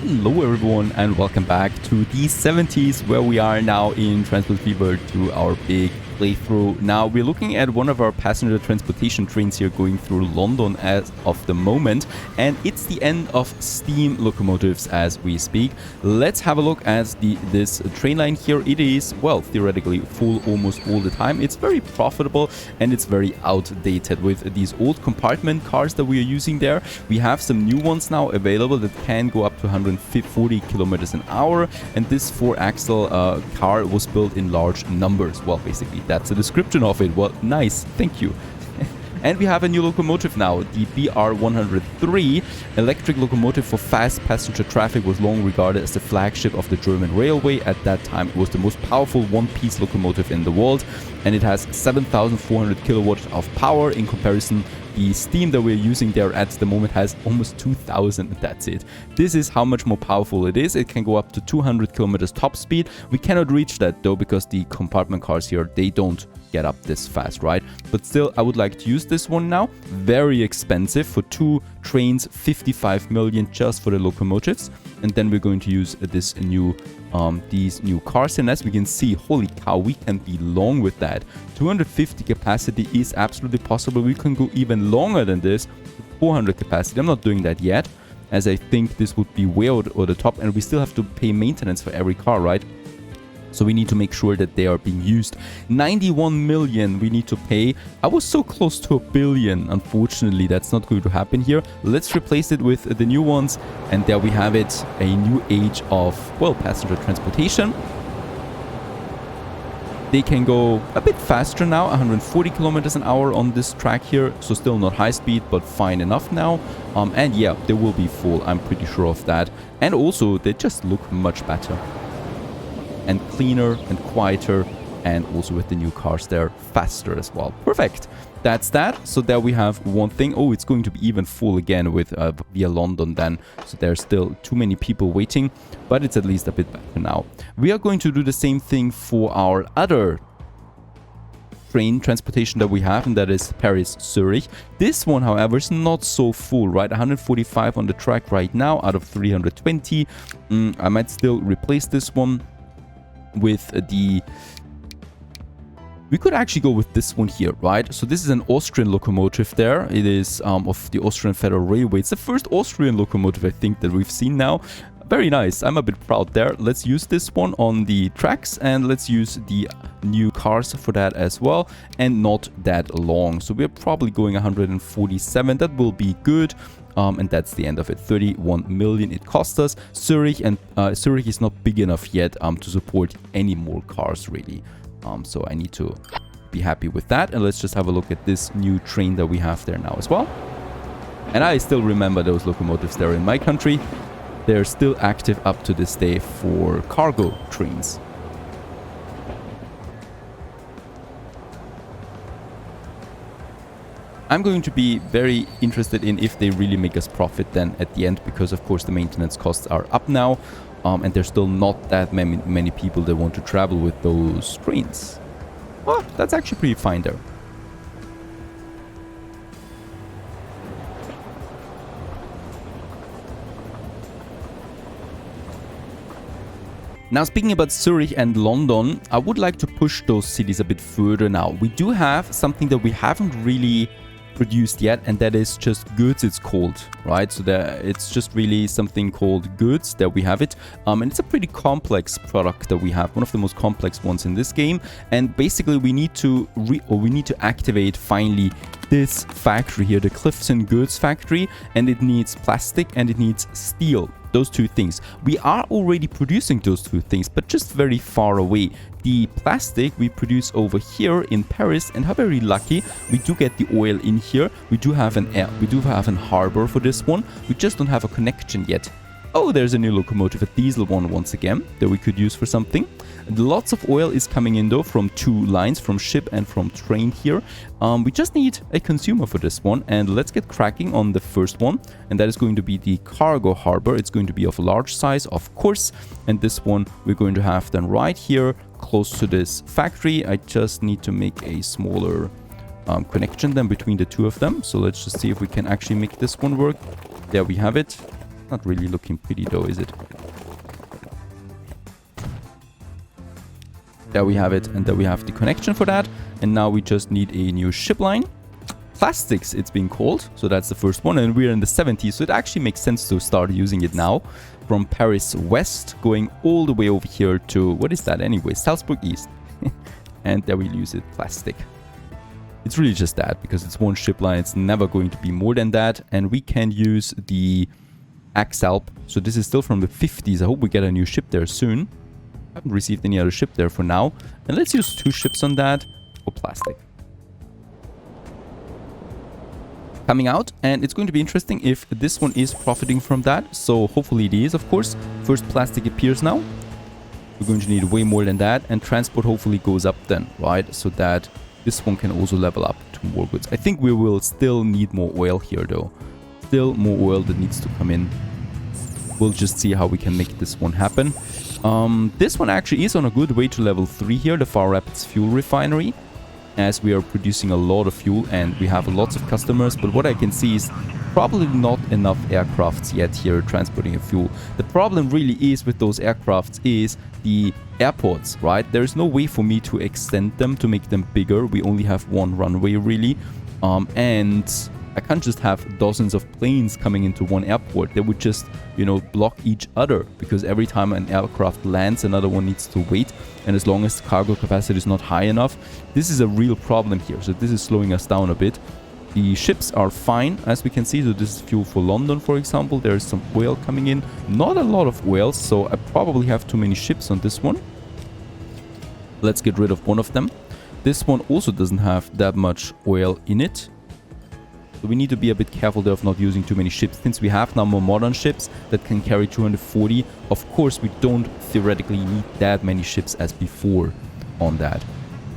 Hello everyone and welcome back to the 70s where we are now in Transport Fever to our big playthrough. Now we're looking at one of our passenger transportation trains here going through London as of the moment, and it's the end of steam locomotives as we speak. Let's have a look at this train line here. It is, well, theoretically full almost all the time. It's very profitable and it's very outdated with these old compartment cars that we are using there. We have some new ones now available that can go up to 140 kilometers an hour, and this 4-axle car was built in large numbers. Well, basically that's the description of it. Well, nice, thank you. And we have a new locomotive now, the BR103. Electric locomotive for fast passenger traffic was long regarded as the flagship of the German railway. At that time, it was the most powerful one-piece locomotive in the world, and it has 7,400 kilowatts of power. In comparison, the steam that we're using there at the moment has almost 2,000. That's it. This is how much more powerful it is. It can go up to 200 kilometers top speed. We cannot reach that though, because the compartment cars here, they don't get up this fast, right? But still, I would like to use this one now. Very expensive for 2 trains, 55 million just for the locomotives. And then we're going to use this new these new cars, and as we can see, holy cow, we can be long with that. 250 capacity is absolutely possible. We can go even longer than this, 400 capacity. I'm not doing that yet, as I think this would be way over the top, and we still have to pay maintenance for every car, right? So we need to make sure that they are being used. 91 million we need to pay. I was so close to a billion. Unfortunately, that's not going to happen here. Let's replace it with the new ones. And there we have it. A new age of, well, passenger transportation. They can go a bit faster now, 140 kilometers an hour on this track here. So still not high speed, but fine enough now. And yeah, they will be full. I'm pretty sure of that. And also, they just look much better and cleaner and quieter, and also with the new cars there, faster as well. Perfect. That's that. So there we have one thing. Oh, it's going to be even full again with via London then. So there's still too many people waiting, but it's at least a bit better now. We are going to do the same thing for our other train transportation that we have, and that is Paris-Zurich. This one, however, is not so full, right? 145 on the track right now out of 320. I might still replace this one with the... We could actually go with this one here, right? So this is an Austrian locomotive there. It is of the Austrian Federal Railway. It's the first Austrian locomotive, I think, that we've seen now. Very nice. I'm a bit proud there. Let's use this one on the tracks, and let's use the new cars for that as well, and not that long. So we're probably going 147. That will be good. And that's the end of it. 31 million it cost us. Zurich, and Zurich is not big enough yet to support any more cars, really. So I need to be happy with that. And let's just have a look at this new train that we have there now as well. And I still remember those locomotives there in my country. They're still active up to this day for cargo trains. I'm going to be very interested in if they really make us profit then at the end, because of course the maintenance costs are up now, and there's still not that many people that want to travel with those trains. Well, that's actually pretty fine there. Now, speaking about Zurich and London, I would like to push those cities a bit further now. We do have something that we haven't really produced yet, and that is just goods, it's called, right? So it's just really something called goods that we have it, and it's a pretty complex product that we have, one of the most complex ones in this game. And basically we need to activate finally this factory here, the Clifton Goods factory, and it needs plastic and it needs steel. Those two things. We are already producing those two things, but just very far away. The plastic we produce over here in Paris, and how very lucky we do get the oil in here. We do have an harbor for this one. We just don't have a connection yet. Oh, there's a new locomotive, a diesel one once again, that we could use for something. Lots of oil is coming in though from 2 lines, from ship and from train here. We just need a consumer for this one, and let's get cracking on the first one, and that is going to be the cargo harbor. It's going to be of large size, of course, and this one we're going to have then right here close to this factory. I just need to make a smaller connection then between the two of them. So let's just see if we can actually make this one work. There we have it. Not really looking pretty though, is it? There we have it, and there we have the connection for that. And now we just need a new ship line. Plastics, it's being called. So that's the first one, and we're in the 70s, so it actually makes sense to start using it now. From Paris West, going all the way over here to, what is that anyway? Salzburg East. And there we'll use it, plastic. It's really just that, because it's one ship line, it's never going to be more than that. And we can use the Axalp. So this is still from the 50s. I hope we get a new ship there soon. I haven't received any other ship there for now. And let's use 2 ships on that for plastic. Coming out, and it's going to be interesting if this one is profiting from that. So hopefully it is, of course. First plastic appears now. We're going to need way more than that, and transport hopefully goes up then, right? So that this one can also level up to more goods. I think we will still need more oil here though. Still more oil that needs to come in. We'll just see how we can make this one happen. This one actually is on a good way to level 3 here, the Far Rapids fuel refinery, as we are producing a lot of fuel and we have lots of customers. But what I can see is probably not enough aircrafts yet here transporting a fuel. The problem really is with those aircrafts is the airports, right? There's no way for me to extend them, to make them bigger. We only have one runway really, and I can't just have dozens of planes coming into one airport. They would just, you know, block each other, because every time an aircraft lands, another one needs to wait. And as long as the cargo capacity is not high enough, this is a real problem here. So this is slowing us down a bit. The ships are fine, as we can see. So this is fuel for London, for example. There's some oil coming in. Not a lot of oil, so I probably have too many ships on this one. Let's get rid of one of them. This one also doesn't have that much oil in it. So we need to be a bit careful there of not using too many ships. Since we have now more modern ships that can carry 240, of course we don't theoretically need that many ships as before on that.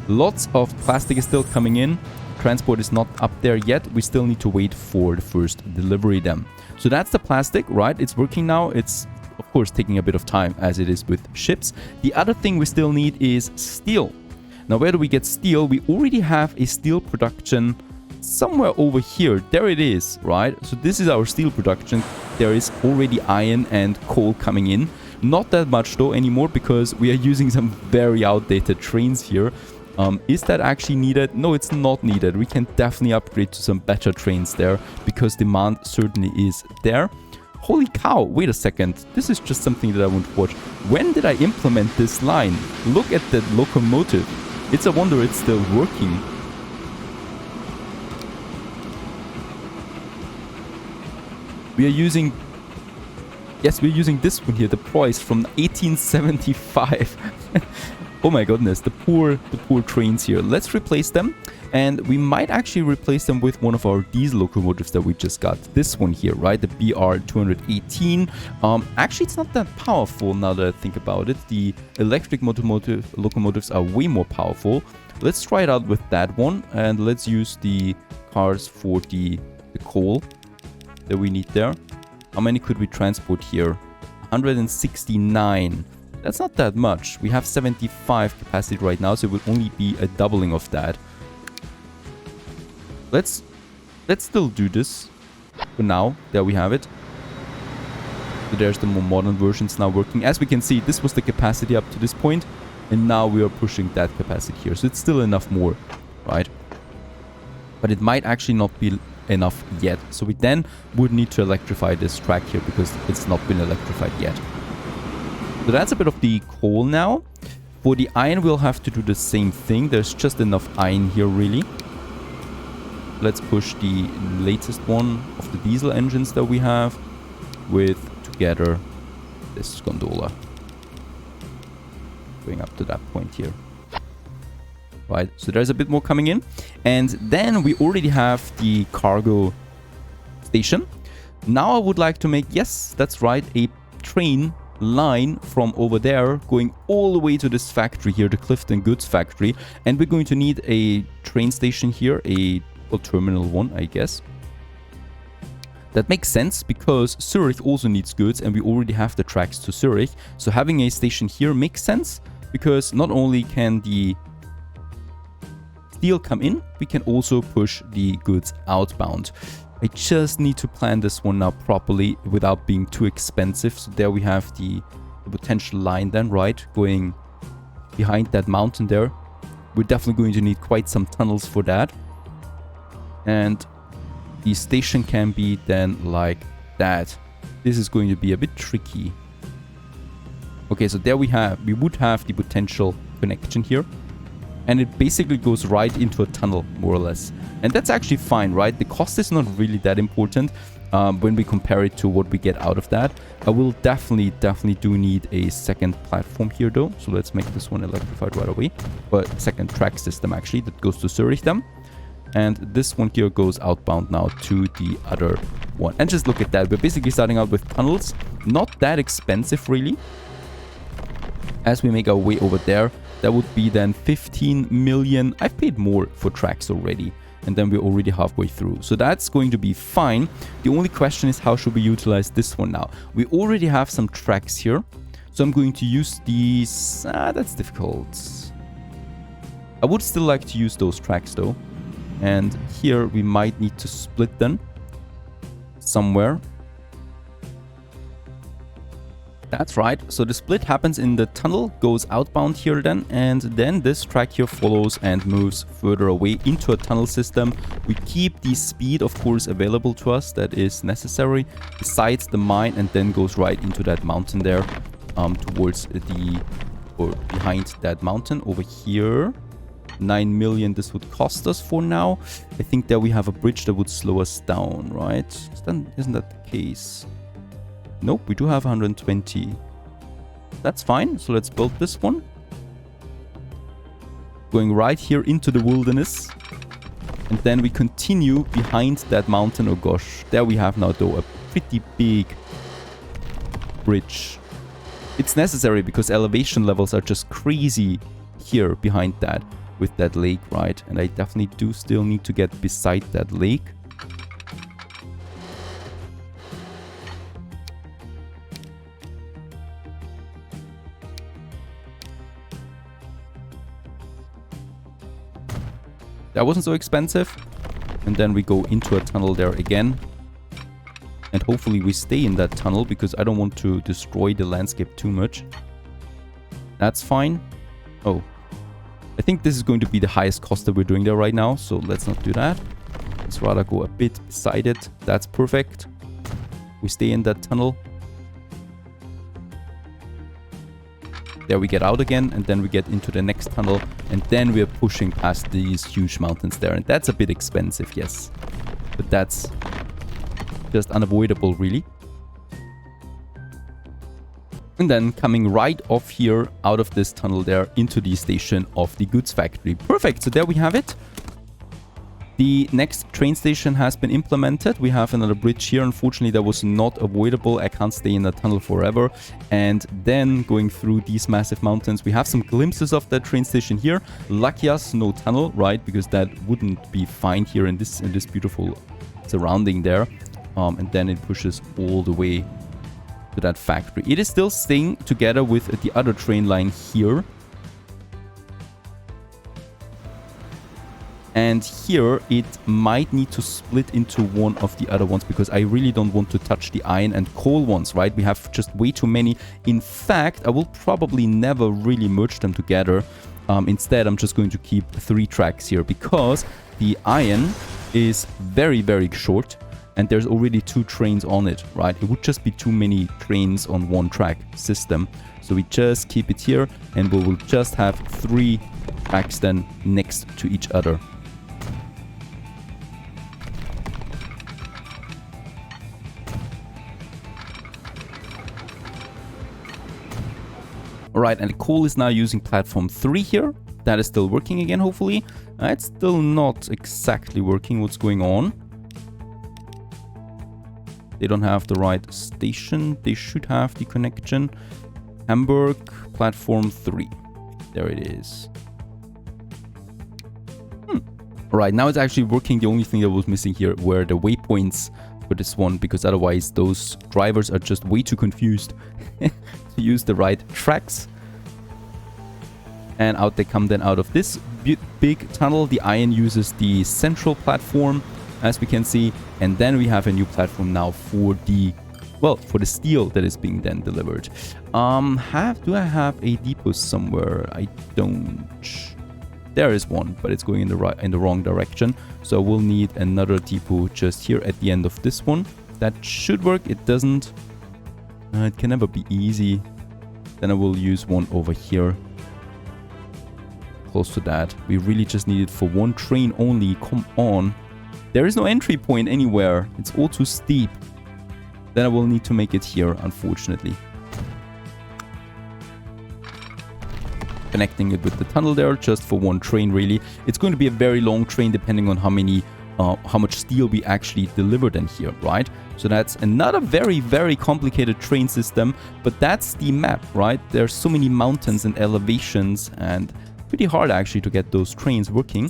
Lots of plastic is still coming in. Transport is not up there yet. We still need to wait for the first delivery then. So that's the plastic, right? It's working now. It's of course taking a bit of time as it is with ships. The other thing we still need is steel. Now where do we get steel? We already have a steel production somewhere over here. There it is, right? So this is our steel production. There is already iron and coal coming in. Not that much though anymore, because we are using some very outdated trains here. Is that actually needed? No, it's not needed. We can definitely upgrade to some better trains there, because demand certainly is there. Holy cow, wait a second. This is just something that I want to watch. When did I implement this line? Look at that locomotive. It's a wonder it's still working. We are using... Yes, we're using this one here, the Preuss from 1875. Oh my goodness, the poor trains here. Let's replace them. And we might actually replace them with one of our diesel locomotives that we just got. This one here, right? The BR218. Actually, it's not that powerful now that I think about it. The electric locomotives are way more powerful. Let's try it out with that one. And let's use the cars for the coal that we need there. How many could we transport here? 169. That's not that much. We have 75 capacity right now, so it will only be a doubling of that. Let's still do this for now. There we have it. So there's the more modern versions now working. As we can see, this was the capacity up to this point, and now we are pushing that capacity here. So it's still enough more, right? But it might actually not be enough yet. So we then would need to electrify this track here, because it's not been electrified yet. So that's a bit of the coal now. For the iron, we'll have to do the same thing. There's just enough iron here, really. Let's push the latest one of the diesel engines that we have with together this gondola. Going up to that point here. Right, so there's a bit more coming in. And then we already have the cargo station. Now I would like to make, yes, that's right, a train line from over there going all the way to this factory here, the Clifton Goods factory. And we're going to need a train station here, a terminal one, I guess. That makes sense, because Zurich also needs goods and we already have the tracks to Zurich. So having a station here makes sense, because not only can the steel come in, we can also push the goods outbound. I just need to plan this one now properly without being too expensive. So there we have the potential line then, right? Going behind that mountain there. We're definitely going to need quite some tunnels for that. And the station can be then like that. This is going to be a bit tricky. Okay, so there we would have the potential connection here. And it basically goes right into a tunnel, more or less. And that's actually fine, right? The cost is not really that important when we compare it to what we get out of that. I will definitely do need a second platform here, though. So let's make this one electrified right away. But second track system, actually, that goes to Zurich then. And this one here goes outbound now to the other one. And just look at that. We're basically starting out with tunnels. Not that expensive, really. As we make our way over there, that would be then 15 million. I've paid more for tracks already. And then we're already halfway through. So that's going to be fine. The only question is, how should we utilize this one now? We already have some tracks here. So I'm going to use these. That's difficult. I would still like to use those tracks, though. And here we might need to split them somewhere. That's right. So the split happens in the tunnel, goes outbound here then, and then this track here follows and moves further away into a tunnel system. We keep the speed, of course, available to us that is necessary besides the mine, and then goes right into that mountain there, towards or behind that mountain over here. 9 million this would cost us for now. I think that we have a bridge that would slow us down, right? Isn't that the case? Nope, we do have 120. That's fine. So let's build this one. Going right here into the wilderness. And then we continue behind that mountain. Oh gosh, there we have now though a pretty big bridge. It's necessary because elevation levels are just crazy here behind that with that lake, right? And I definitely do still need to get beside that lake. That wasn't so expensive. And then we go into a tunnel there again. And hopefully we stay in that tunnel because I don't want to destroy the landscape too much. That's fine. Oh. I think this is going to be the highest cost that we're doing there right now. So let's not do that. Let's rather go a bit beside it. That's perfect. We stay in that tunnel. There we get out again, and then we get into the next tunnel, and then we're pushing past these huge mountains there, and that's a bit expensive, yes, but that's just unavoidable, really. And then coming right off here out of this tunnel there into the station of the goods factory. Perfect. So there we have it. The next train station has been implemented. We have another bridge here. Unfortunately, that was not avoidable. I can't stay in that tunnel forever. And then going through these massive mountains, we have some glimpses of that train station here. Lucky us, no tunnel, right? Because that wouldn't be fine here in this beautiful surrounding there. And then it pushes all the way to that factory. It is still staying together with the other train line here. And here it might need to split into one of the other ones because I really don't want to touch the iron and coal ones, right? We have just way too many. In fact, I will probably never really merge them together. Instead, I'm just going to keep 3 tracks here because the iron is very, very short and there's already 2 trains on it, right? It would just be too many trains on one track system. So we just keep it here and we will just have 3 tracks then next to each other. Alright, and coal is now using platform 3 here. That is still working again, hopefully. It's still not exactly working. What's going on? They don't have the right station. They should have the connection. Hamburg, platform 3. There it is. Alright, now it's actually working. The only thing that was missing here were the waypoints for this one, because otherwise those drivers are just way too confused to use the right tracks. And out they come then out of this big tunnel. The iron uses the central platform as we can see. And then we have a new platform now for the, well, for the steel that is being then delivered. Do I have a depot somewhere? I don't. There is one, but it's going in the wrong direction. So we'll need another depot just here at the end of this one. That should work. It doesn't. It can never be easy. Then I will use one over here. Close to that. We really just need it for one train only. Come on. There is no entry point anywhere. It's all too steep. Then I will need to make it here, unfortunately. Connecting it with the tunnel there, just for one train, really. It's going to be a very long train, depending on how much steel we actually delivered in here, right? So that's another very, very complicated train system, but that's the map, right? There's so many mountains and elevations, and pretty hard actually to get those trains working.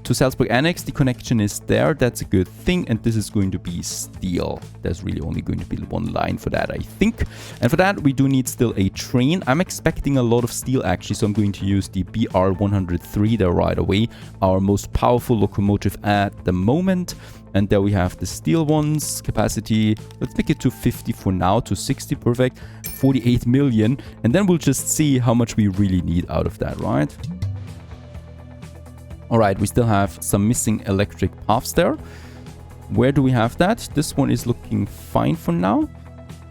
To Salzburg Annex, the connection is there. That's a good thing. And this is going to be steel. There's really only going to be one line for that, I think. And for that, we do need still a train. I'm expecting a lot of steel actually, so I'm going to use the BR103 there right away. Our most powerful locomotive at the moment. And there we have the steel ones. Capacity, let's make it to 50 for now, to 60, perfect. 48 million. And then we'll just see how much we really need out of that, right? Alright, we still have some missing electric paths there. Where do we have that? This one is looking fine for now.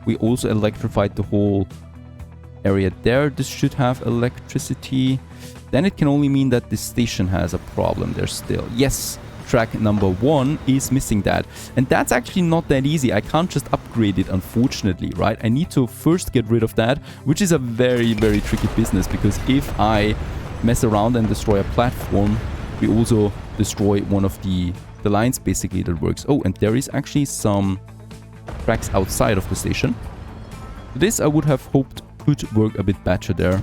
We also electrified the whole area there. This should have electricity. Then it can only mean that this station has a problem there still. Yes, track number 1 is missing that. And that's actually not that easy. I can't just upgrade it, unfortunately, right? I need to first get rid of that, which is a very, very tricky business, because if I mess around and destroy a platform, we also destroy one of the lines basically that works. Oh, and there is actually some tracks outside of the station. This I would have hoped could work a bit better there.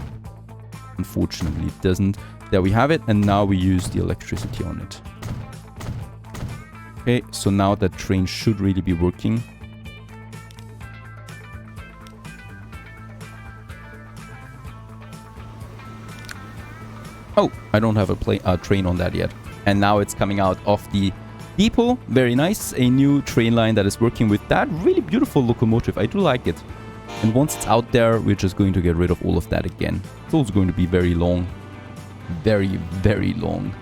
Unfortunately, it doesn't. There we have it, and now we use the electricity on it. Okay, so now that train should really be working. Oh, I don't have a train on that yet. And now it's coming out of the depot. Very nice. A new train line that is working with that really beautiful locomotive. I do like it. And once it's out there, we're just going to get rid of all of that again. It's also going to be very long. Very, very long.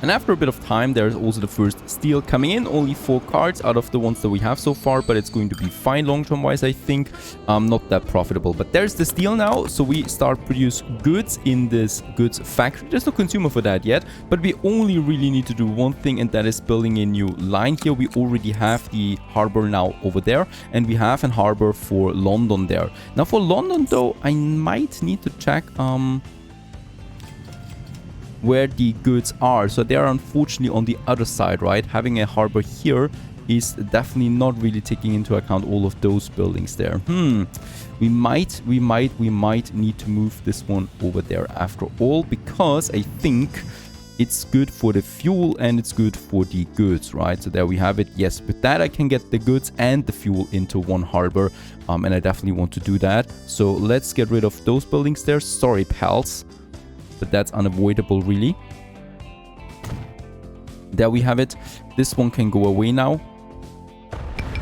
And after a bit of time, there's also the first steel coming in. Only 4 cards out of the ones that we have so far, but it's going to be fine long-term wise, I think. Not that profitable. But there's the steel now, so we start produce goods in this goods factory. There's no consumer for that yet, but we only really need to do one thing, and that is building a new line here. We already have the harbor now over there, and we have a harbor for London there. Now for London, though, I might need to check where the goods are. So they are unfortunately on the other side, right? Having a harbor here is definitely not really taking into account all of those buildings there. We might need to move this one over there after all, because I think it's good for the fuel and it's good for the goods, right? So there we have it. Yes, with that I can get the goods and the fuel into one harbor, and I definitely want to do that. So let's get rid of those buildings there. Sorry, pals, but that's unavoidable, really. There we have it. This one can go away now.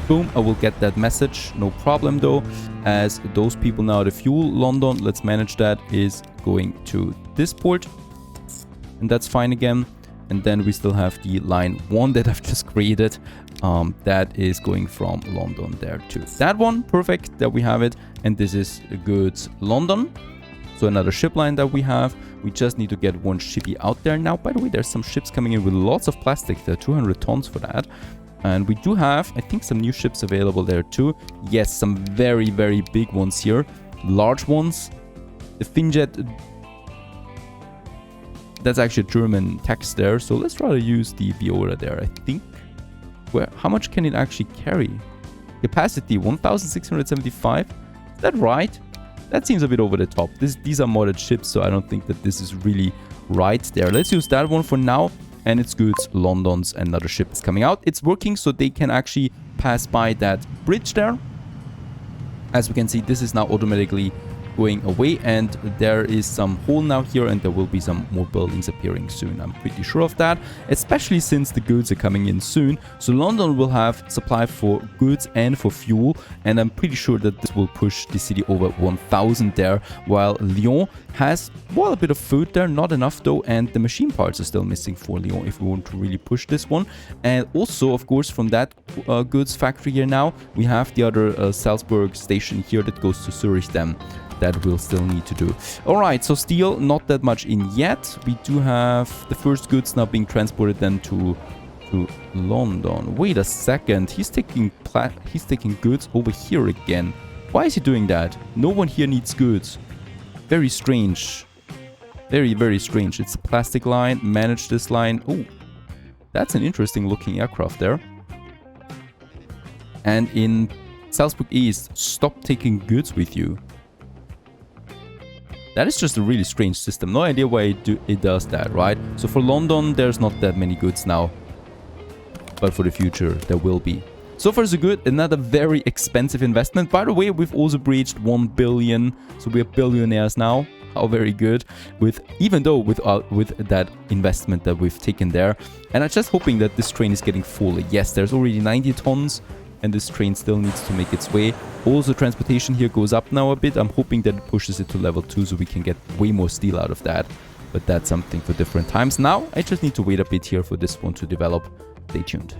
Boom, I will get that message. No problem, though, as those people now, the fuel London, let's manage that, is going to this port. And that's fine again. And then we still have the line 1 that I've just created. That is going from London there to that one. Perfect, there we have it. And this is goods London. So another ship line that we have. We just need to get one shippy out there now. By the way, there's some ships coming in with lots of plastic. There are 200 tons for that. And we do have, I think, some new ships available there too. Yes, some very, very big ones here. Large ones. The Finjet, that's actually German text there. So let's try to use the Viola there, I think. How much can it actually carry? Capacity, 1,675. Is that right? That seems a bit over the top. These are modded ships, so I don't think that this is really right there. Let's use that one for now. And it's goods London's, another ship is coming out. It's working, so they can actually pass by that bridge there. As we can see, this is now automatically going away, and there is some hole now here, and there will be some more buildings appearing soon. I'm pretty sure of that, especially since the goods are coming in soon. So London will have supply for goods and for fuel, and I'm pretty sure that this will push the city over 1000 there, while Lyon has, well, a bit of food there, not enough though, and the machine parts are still missing for Lyon if we want to really push this one. And also, of course, from that goods factory here now, we have the other Salzburg station here that goes to Zurich then. That we'll still need to do. Alright, so steel, not that much in yet. We do have the first goods now being transported then to London. Wait a second, he's taking goods over here again. Why is he doing that? No one here needs goods. Very strange. Very, very strange. It's a plastic line. Manage this line. Oh, that's an interesting looking aircraft there. And in Salzburg East, stop taking goods with you. That is just a really strange system. No idea why it does that, right? So for London, there's not that many goods now. But for the future, there will be. So far so good. Another very expensive investment. By the way, we've also breached 1 billion. So we are billionaires now. How very good. Even though with that investment that we've taken there. And I'm just hoping that this train is getting full. Yes, there's already 90 tons. And this train still needs to make its way. Also, transportation here goes up now a bit. I'm hoping that it pushes it to level 2 so we can get way more steel out of that. But that's something for different times. Now, I just need to wait a bit here for this one to develop. Stay tuned.